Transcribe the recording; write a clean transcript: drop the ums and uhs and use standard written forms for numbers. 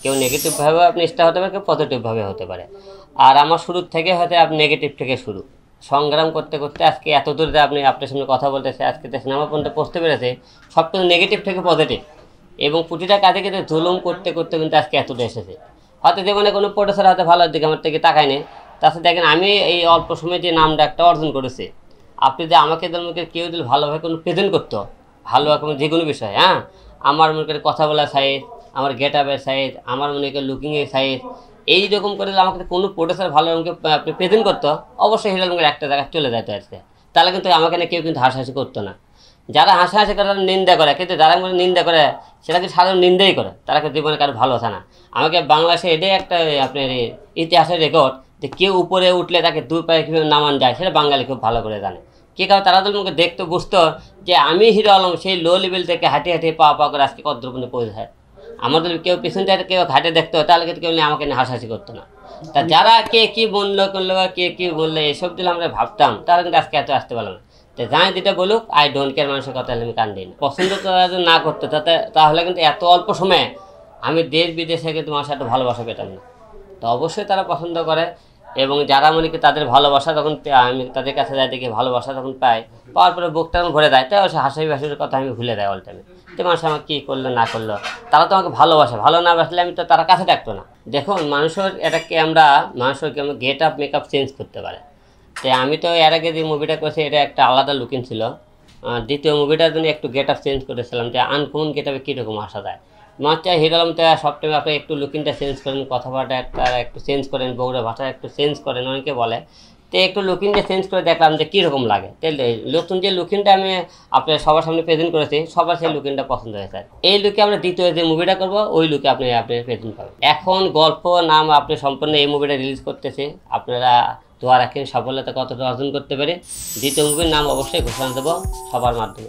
কেউ নেগেটিভভাবেও আপনি স্টার হতে পারে, কেউ পজিটিভভাবে হতে পারে। আর আমার শুরুর থেকে হয়তো আপনি নেগেটিভ থেকে শুরু সংগ্রাম করতে করতে আজকে এত দূর যে আপনি আপনার সঙ্গে কথা বলতেছে, আজকে তো সিনেমা পর্যন্ত পৌঁছতে পেরেছে, সব কিছু নেগেটিভ থেকে পজিটিভ এবং প্রতিটা কাজে কিন্তু জুলুম করতে করতে কিন্তু আজকে এতটা এসেছে। হয়তো জীবনে কোনো প্রডিউসার হয়তো ভালো দিকে আমার থেকে তাকায় নেই, তাছাড়া দেখেন আমি এই অল্প সময়ে যে নামটা একটা অর্জন করেছি, আপনি যে আমাকে ধর্মকে কেউ যদি ভালোভাবে কোনো প্রেজেন্ট করতো ভালো রকম যে কোনো বিষয়, হ্যাঁ, আমার মনে করে কথা বলার সাইজ, আমার গেট আপের সাইজ, আমার মনে করে লুকিংয়ের সাইজ, এইরকম করে আমাকে কোনো প্রডিউসার ভালো রকমকে আপনি প্রেজেন্ট করতো, অবশ্যই হিরো আলমের একটা জায়গায় চলে যেত আজকে। তাহলে কিন্তু আমাকে না কেউ কিন্তু হাসাহাসি করতো না। যারা হাসাহাসি করে তারা নিন্দা করে, কিন্তু যারা মনে নিন্দা করে সেটা কিন্তু সাধারণ নিন্দাই করে, তারা কিন্তু জীবনে কারো ভালো আছে না। আমাকে বাংলাদেশে এটাই একটা আপনার ইতিহাসের রেকর্ড যে কেউ উপরে উঠলে তাকে দুই পায়ে কীভাবে নামান যায় সেটা বাঙালি খুব ভালো করে জানে। কী কারণ তারা তো মুখে দেখতে বুঝতো যে আমি হিরো আলম সেই লো লেভেল থেকে হাঁটিয়ে হাঁটিয়ে পা পা করে আজকে কত পর্যন্ত পৌঁছায়। আমাদের কেউ পিছনটা কেউ ঘাটে দেখতো তাহলে কিন্তু কেউ আমাকে নিয়ে হাসাহাসি করতো না। তা যারা কে কী বললো করলো বা কে কী বললো এসব দিলে আমরা ভাবতাম, তারা কিন্তু আজকে এত আসতে পারলাম না। তো যাই যেটা বলুক, আই ডোন্ট কেয়ার, মানুষের কথা আমি কান দিই না। পছন্দ তারা যদি না করতো তাহলে কিন্তু এত অল্প সময়ে আমি দেশ বিদেশে কিন্তু তোমার সাথে ভালোবাসা পেতাম না। তো অবশ্যই তারা পছন্দ করে এবং যারা মনে করি তাদের ভালোবাসা তখন আমি তাদের কাছে যাই দেখি ভালোবাসা তখন পাই, পাওয়ার পরে বুকটা তখন ভরে দেয়, তাই অবশ্যই হাসি হাসির কথা আমি ভুলে দেয় অল টাইমে। তো মানুষ আমাকে কী করলো না করলো, তারা তো আমাকে ভালোবাসে, ভালো না বাসলে আমি তো তারা কাছে থাকতো না। দেখুন মানুষের এটাকে আমরা মানুষের গেট আপ মেকআপ চেঞ্জ করতে পারে। তো আমি তো এর আগে যে মুভিটা করেছি এটা একটা আলাদা লুকিং ছিল, দ্বিতীয় মুভিটার জন্য একটু গেট আপ চেঞ্জ করেছিলাম যে আনকমন গেট আপে কীরকম আসা যায়। মাত্র হিরো আলম তো সব টাইমে আপনি একটু লুকিংটা চেঞ্জ করেন, কথাবার্তা একটু চেঞ্জ করেন, বগুড়া ভাষা একটু চেঞ্জ করেন অনেকে বলে, তো একটু লুকিংটা চেঞ্জ করে দেখলাম যে কীরকম লাগে। তাহলে নতুন যে লুকিংটা আমি আপনার সবার সামনে প্রেজেন্ট করেছি সবার সেই লুকিংটা পছন্দ হয়েছে। এই লুকে আমরা দ্বিতীয় যে মুভিটা করবো ওই লুকে আপনি প্রেজেন্ট পাবেন। এখন গল্প নাম আপনি সম্পূর্ণ এই মুভিটা রিলিজ করতেছে, আপনারা দোয়া রাখেন সফলতা কতটা অর্জন করতে পারে। দ্বিতীয় মুভির নাম অবশ্যই ঘোষণা দেবো সবার মাধ্যমে।